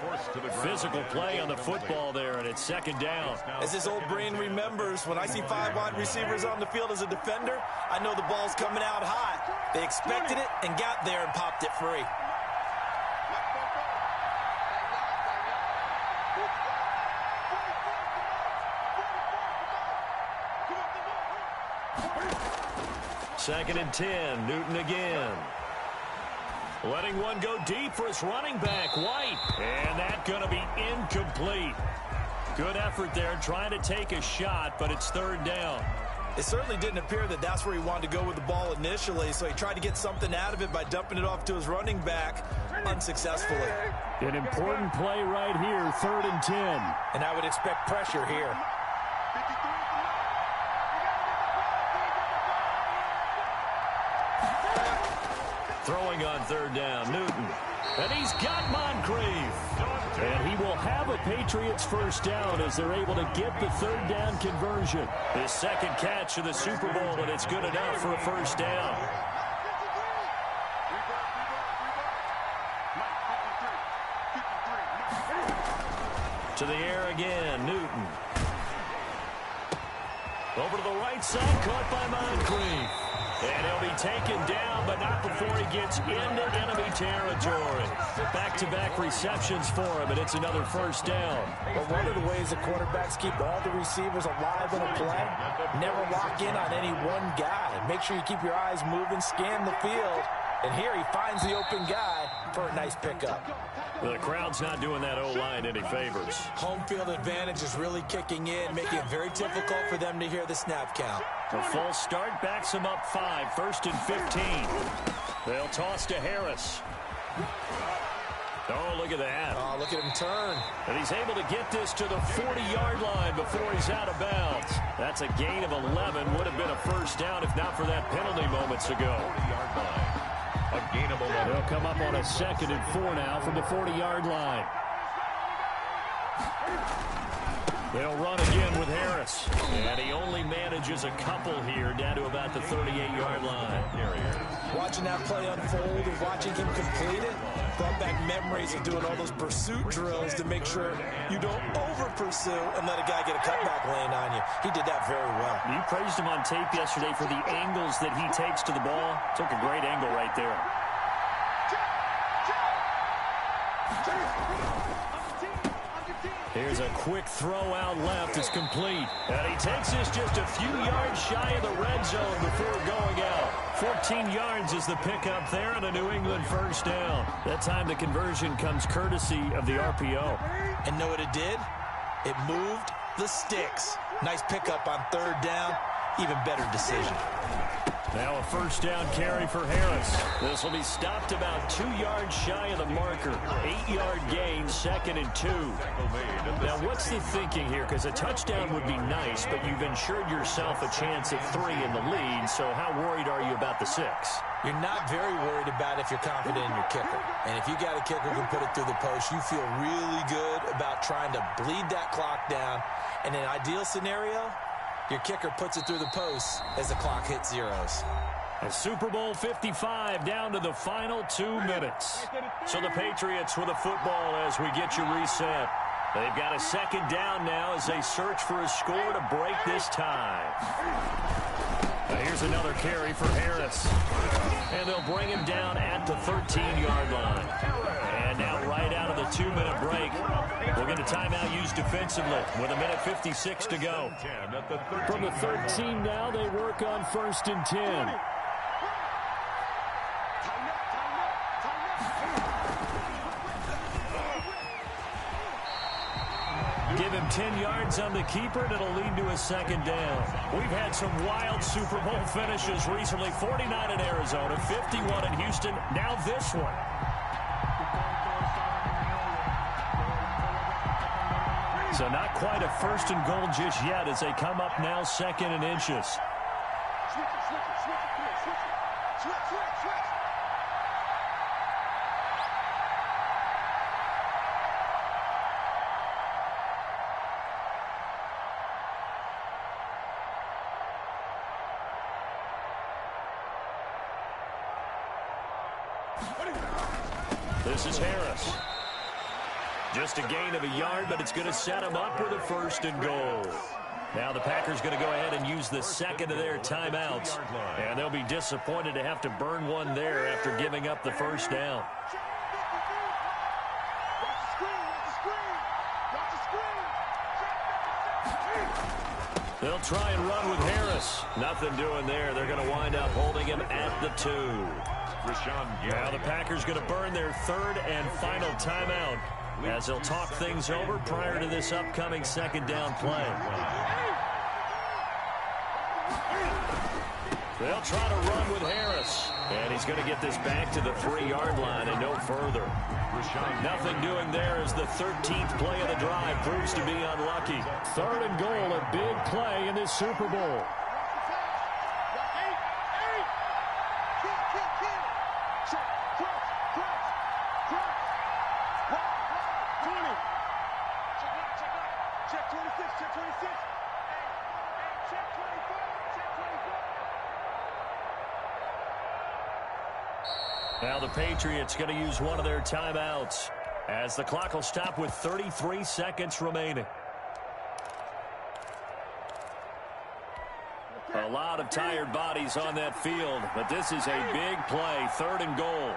Physical play on the football there, and it's 2nd down. As this old brain remembers, when I see 5 wide receivers on the field as a defender, I know the ball's coming out hot. They expected it and got there and popped it free. Second and 10, Newton again. Letting one go deep for his running back, White. And that's going to be incomplete. Good effort there trying to take a shot, but it's 3rd down. It certainly didn't appear that that's where he wanted to go with the ball initially, so he tried to get something out of it by dumping it off to his running back unsuccessfully. An important play right here, 3rd and 10. And I would expect pressure here. Throwing on 3rd down, Newton. And he's got Moncrief. And he will have a Patriots first down as they're able to get the 3rd down conversion. His 2nd catch of the Super Bowl, and it's good enough for a first down. To the air again, Newton. Over to the right side, caught by Moncrief. And he'll be taken down, but not before he gets into enemy territory. Back-to-back receptions for him, and it's another first down. Well, one of the ways the quarterbacks keep all the receivers alive in a play, never lock in on any one guy. Make sure you keep your eyes moving, scan the field. And here he finds the open guy for a nice pickup. The crowd's not doing that O-line any favors. Home field advantage is really kicking in, making it very difficult for them to hear the snap count. A false start backs him up 5, 1st and 15. They'll toss to Harris. Oh, look at that. Oh, look at him turn. And he's able to get this to the 40-yard line before he's out of bounds. That's a gain of 11. Would have been a first down if not for that penalty moments ago. 40-yard line. A gain of 11. They'll come up on a 2nd and 4 now from the 40-yard line. They'll run again with Harris. And he only manages a couple here down to about the 38-yard line. Watching that play unfold and watching him complete it brought back memories of doing all those pursuit drills to make sure you don't over-pursue and let a guy get a cutback lane on you. He did that very well. You praised him on tape yesterday for the angles that he takes to the ball. Took a great angle right there. Here's a quick throw out left. It's complete. And he takes this just a few yards shy of the red zone before going out. 14 yards is the pickup there and a New England first down. That time the conversion comes courtesy of the RPO. And know what it did? It moved the sticks. Nice pickup on 3rd down. Even better decision. Now a first down carry for Harris. This will be stopped about 2 yards shy of the marker. 8-yard gain, 2nd and 2. Now what's the thinking here? Because a touchdown would be nice, but you've ensured yourself a chance at 3 in the lead, so how worried are you about the 6? You're not very worried about if you're confident in your kicker. And if you got a kicker who can put it through the post, you feel really good about trying to bleed that clock down. In an ideal scenario, your kicker puts it through the post as the clock hits zeros. A Super Bowl 55 down to the final 2 minutes. So the Patriots with a football as we get you reset. They've got a 2nd down now as they search for a score to break this tie. Now here's another carry for Harris. And they'll bring him down at the 13-yard line. And now right out of the 2-minute break, we'll get a timeout used defensively with 1:56 to go. From the 13 now, they work on 1st and 10. Give him 10 yards on the keeper, and it'll lead to a 2nd down. We've had some wild Super Bowl finishes recently. 49 in Arizona, 51 in Houston, now this one. So not quite a 1st and goal just yet as they come up now 2nd and inches. This is Harris. Just a gain of a yard, but it's going to set him up with a 1st and goal. Now the Packers going to go ahead and use the 2nd of their timeouts. And they'll be disappointed to have to burn one there after giving up the first down. They'll try and run with Harris. Nothing doing there. They're going to wind up holding him at the 2. Now the Packers going to burn their 3rd and final timeout as they'll talk things over prior to this upcoming 2nd down play. They'll try to run with Harris. And he's going to get this back to the 3-yard line and no further. Nothing doing there as the 13th play of the drive proves to be unlucky. 3rd and goal, a big play in this Super Bowl. Now the Patriots going to use one of their timeouts as the clock will stop with 33 seconds remaining. A lot of tired bodies on that field, but this is a big play, 3rd and goal.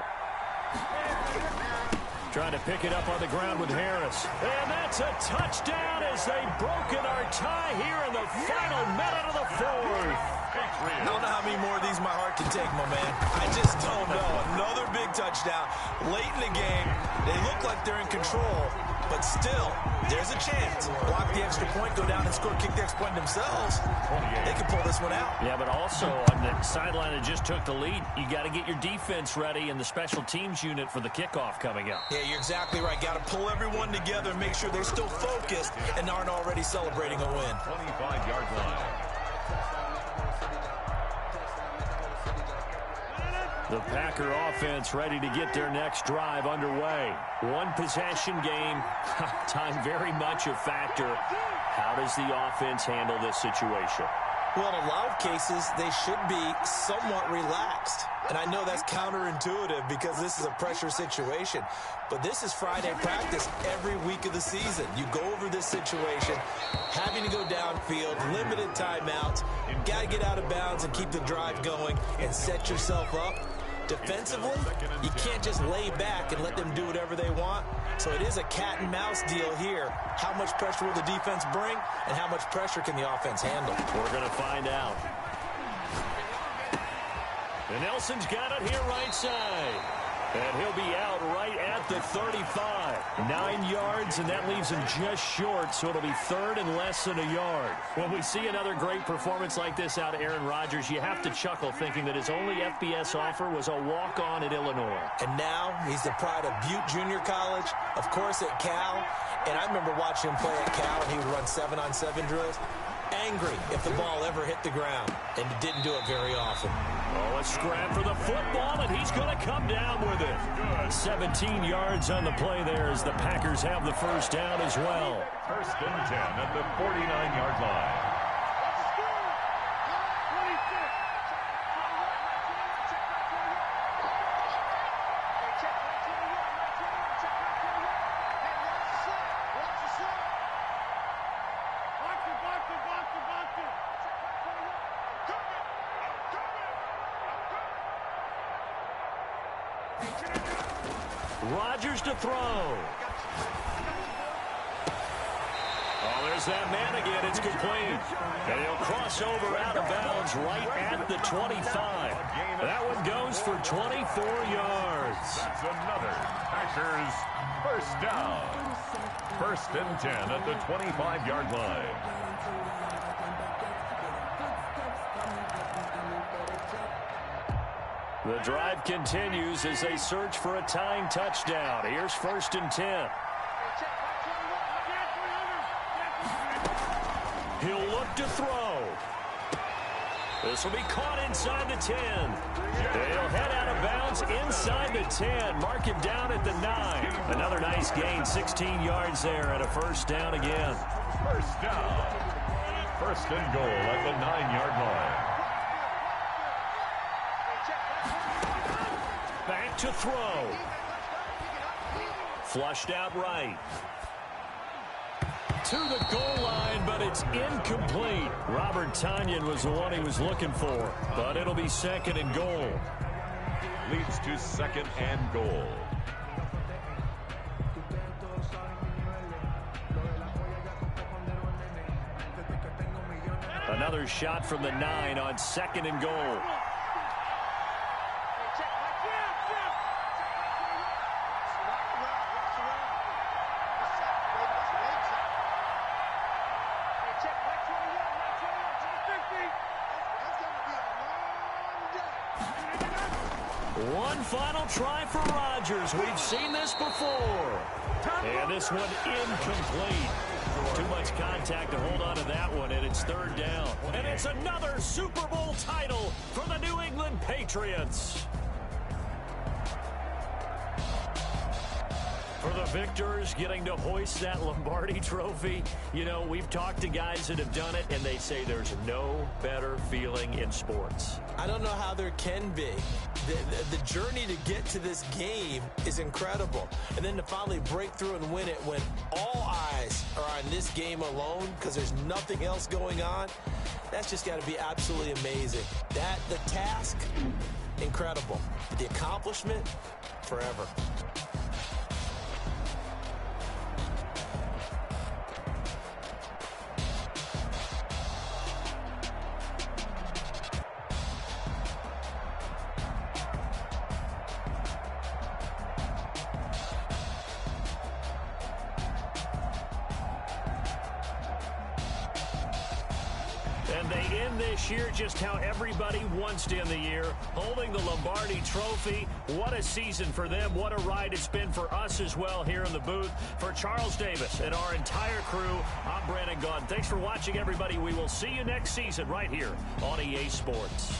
Trying to pick it up on the ground with Harris. And that's a touchdown as they've broken our tie here in the final minute of the 4th. I don't know how many more of these my heart can take, my man. I just don't know. Another big touchdown late in the game. They look like they're in control, but still, there's a chance. Block the extra point, go down and score, kick the extra point themselves. They can pull this one out. Yeah, but also on the sideline that just took the lead, you got to get your defense ready and the special teams unit for the kickoff coming up. Yeah, you're exactly right. Got to pull everyone together and make sure they're still focused and aren't already celebrating a win. 25-yard line. The Packer offense ready to get their next drive underway. One possession game. Time very much a factor. How does the offense handle this situation? Well, in a lot of cases, they should be somewhat relaxed. And I know that's counterintuitive because this is a pressure situation. But this is Friday practice every week of the season. You go over this situation, having to go downfield, limited timeouts. Got to get out of bounds and keep the drive going and set yourself up. Defensively, you can't just lay back and let them do whatever they want. So it is a cat and mouse deal here. How much pressure will the defense bring, and how much pressure can the offense handle? We're going to find out. And Nelson's got it here right side. And he'll be out right at the 35. 9 yards, and that leaves him just short, so it'll be 3rd and less than a yard. When we see another great performance like this out of Aaron Rodgers, you have to chuckle thinking that his only FBS offer was a walk-on at Illinois. And now he's the pride of Butte Junior College, of course at Cal. And I remember watching him play at Cal, and he would run 7-on-7 drills. Angry if the ball ever hit the ground, and he didn't do it very often. Oh, a scrap for the football, and he's going to come down with it. 17 yards on the play there as the Packers have the first down as well. 1st and 10 at the 49-yard line. Rodgers to throw. Oh, there's that man again. It's complete. And he'll cross over out of bounds right at the 25. That one goes for 24 yards. That's another Packers first down. 1st and 10 at the 25-yard line. The drive continues as they search for a tying touchdown. Here's 1st and 10. He'll look to throw. This will be caught inside the 10. They'll head out of bounds inside the 10. Mark him down at the 9. Another nice gain, 16 yards there, and a first down again. First down. 1st and goal at the 9-yard line. Back to throw. Flushed out right. To the goal line, but it's incomplete. Robert Tonyan was the one he was looking for, but it'll be 2nd and goal. Leads to 2nd and goal. Another shot from the 9 on 2nd and goal. One final try for Rodgers. We've seen this before. And this one incomplete. Too much contact to hold on to that one, and it's 3rd down. And it's another Super Bowl title for the New England Patriots. For the victors, getting to hoist that Lombardi trophy, you know, we've talked to guys that have done it, and they say there's no better feeling in sports. I don't know how there can be. The journey to get to this game is incredible. And then to finally break through and win it when all eyes are on this game alone because there's nothing else going on, That's just got to be absolutely amazing. The task, incredible. The accomplishment, forever. And they end this year just how everybody wants to end the year, holding the Lombardi Trophy. What a season for them. What a ride it's been for us as well here in the booth. For Charles Davis and our entire crew, I'm Brandon Gaudin. Thanks for watching, everybody. We will see you next season right here on EA Sports.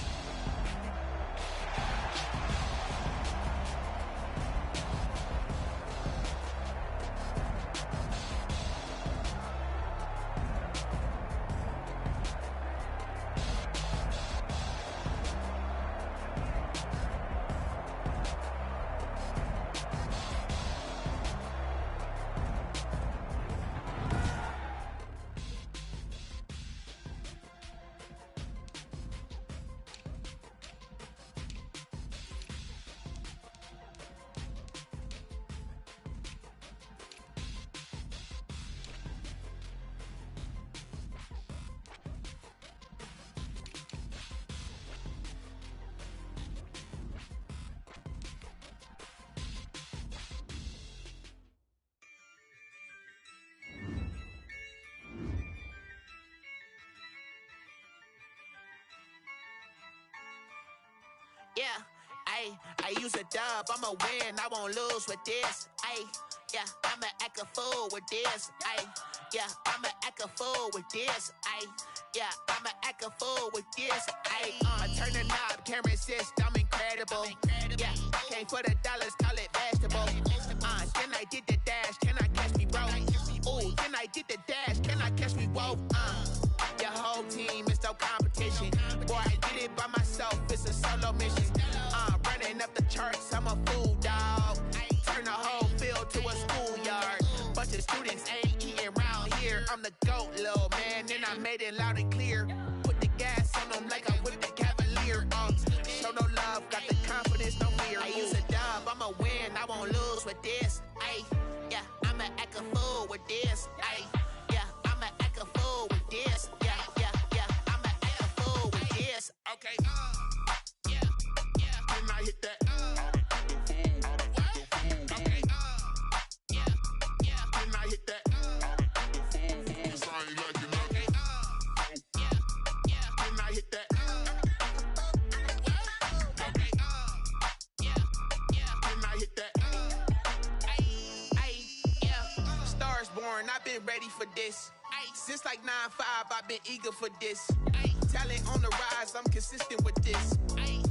Yeah, I use a dub, I'ma win, I won't lose with this. Yeah, I'ma act a fool with this. Yeah, I'ma act a fool with this. Yeah, I'ma act a fool with this. I turn the knob, can't resist, I'm incredible. Yeah, came for the dollars, call it vegetable. Then I did the dash, can I catch me, bro? Ooh, then I did the dash, can I catch me, whoa? Your whole team is no competition. Boy, I did it by myself, it's a solo mission. Running up the charts, I'm a fool, dog. Turn the whole field to a schoolyard. Bunch of students ain't eating around here. I'm the GOAT, little man, and I made it loud and clear. Put the gas on them like I'm with the Cavalier. Show no love, got the confidence, no fear. I use a dub, I'ma win, I won't lose with this. Yeah, I'ma act a fool with this. Yeah, I'ma act a fool with this. Yeah, I'ma act a fool with this. Okay. Yeah. Then I hit that. Okay. Yeah. Then I hit that. Okay. Yeah. Then I hit that. Okay. Yeah. Then I hit that. Yeah. Stars born, I've been ready for this. Since like 9-5, I've been eager for this. Talent on the rise, I'm consistent with this.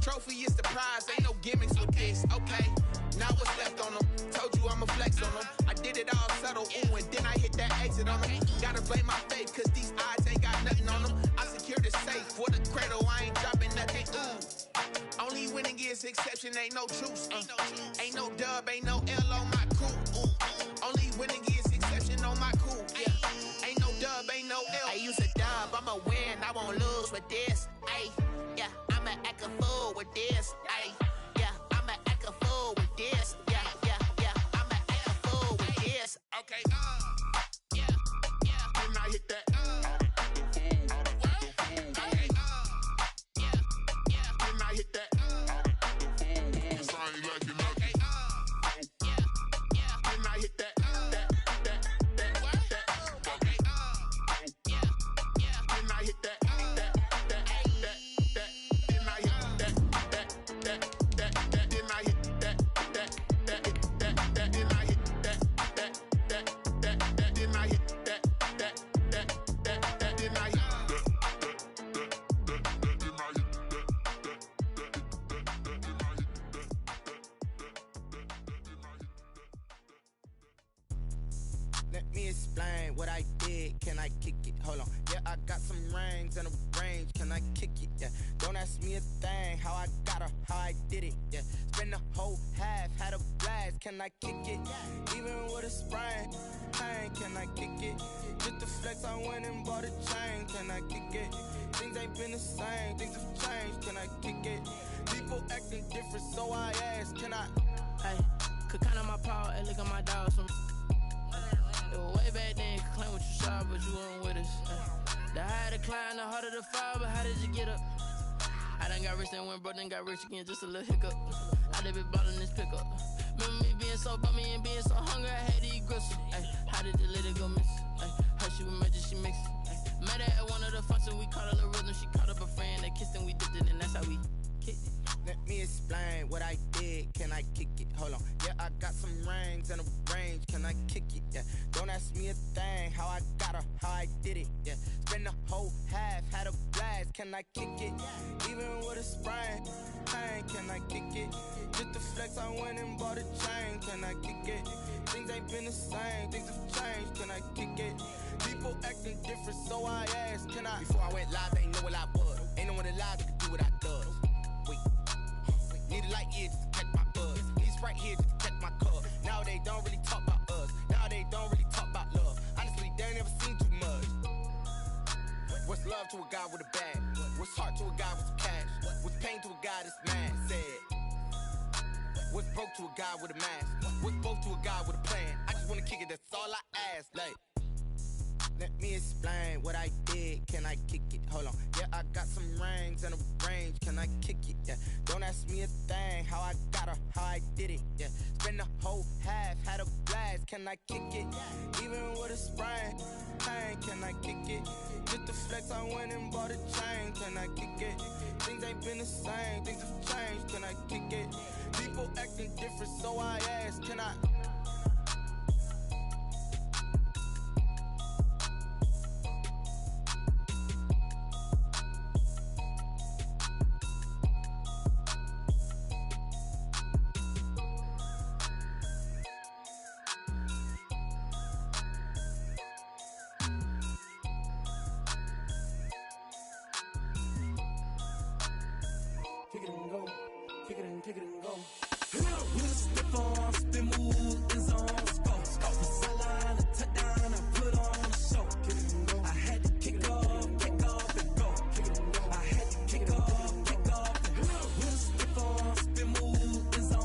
Trophy is the prize, ain't no gimmicks with this. Okay, now what's left on them? Told you I'ma flex on them. I did it all subtle, ooh, and then I hit that exit on them. Gotta blame my faith, cause these odds ain't got nothing on them. I secured the safe for the cradle, I ain't dropping nothing, ooh. Only winning is exception, ain't no truce. Ain't no dub, ain't no L on my crew, ooh. Only winning is exception on my crew, yeah. Ain't no dub, ain't no L. I use a dub, I'ma win, I won't lose with this. Yeah, I'ma act a fool with this. Yeah, I'ma act a fool with this. Yeah, I'ma act a fool with this. Okay. Yeah. Then I hit that. Okay. Yeah. Then I hit that. Okay. Yeah. Then I hit that. Okay. Yeah. Then I hit that. Let me explain what I did. Can I kick it? Hold on. Yeah, I got some rings and a range. Can I kick it? Yeah. Don't ask me a thing. How I got her, how I did it. Yeah. Spend the whole half, had a blast. Can I kick it? Even with a sprain, pain. Can I kick it? Just a flex, I went and bought a chain. Can I kick it? Things ain't been the same, things have changed. Can I kick it? People acting different, so I ask, can I? Hey, could count on my power, hey, look at my dogs. It was way back then, could claim what you saw, but you weren't with us. The higher the climb, the harder the fall, but how did you get up? I done got rich and went broke, then got rich again, just a little hiccup. I done been ballin' this pickup. Remember me being so bummy and being so hungry, I had to eat gristle. Ay, how did the lady go miss? Ay, her she was major, she mixed. Met her at one of the functions, we caught a little rhythm. She caught up a friend, they kissed and we dipped it, and that's how we kicked it. Let me explain what I did. Can I kick it? Hold on. Yeah, I got some rings and a range. Can I kick it? Yeah. Don't ask me a thing. How I got her, how I did it. Yeah. Spend the whole half, had a blast. Can I kick it? Even with a sprain. Pain, can I kick it? Just the flex, I went and bought a chain. Can I kick it? Things ain't been the same. Things have changed. Can I kick it? People acting different, so I asked, can I? Before I went live, they ain't know what I was. Ain't no one alive that could do what I does. Wait. Need a light here just to catch my buzz. Need Sprite here just to catch my cup. Now they don't really talk about us. Now they don't really talk about love. Honestly, they ain't never seen too much. What's love to a guy with a bag? What's heart to a guy with some cash? What's pain to a guy that's mad? Said. What's broke to a guy with a mask? What's broke to a guy with a plan? I just wanna kick it, that's all I ask. Like, let me explain what I did. Can I kick it? Hold on. Yeah, I got some rings and a range. Can I kick it? Yeah. Don't ask me a thing. How I got her, how I did it. Yeah. Spend the whole half, had a blast. Can I kick it? Even with a sprain. Pain, can I kick it? Just the flex, I went and bought a chain. Can I kick it? Things ain't been the same. Things have changed. Can I kick it? People acting different, so I ask, can I? Kick it and go, kick it and go. With a stiff arm, spin move.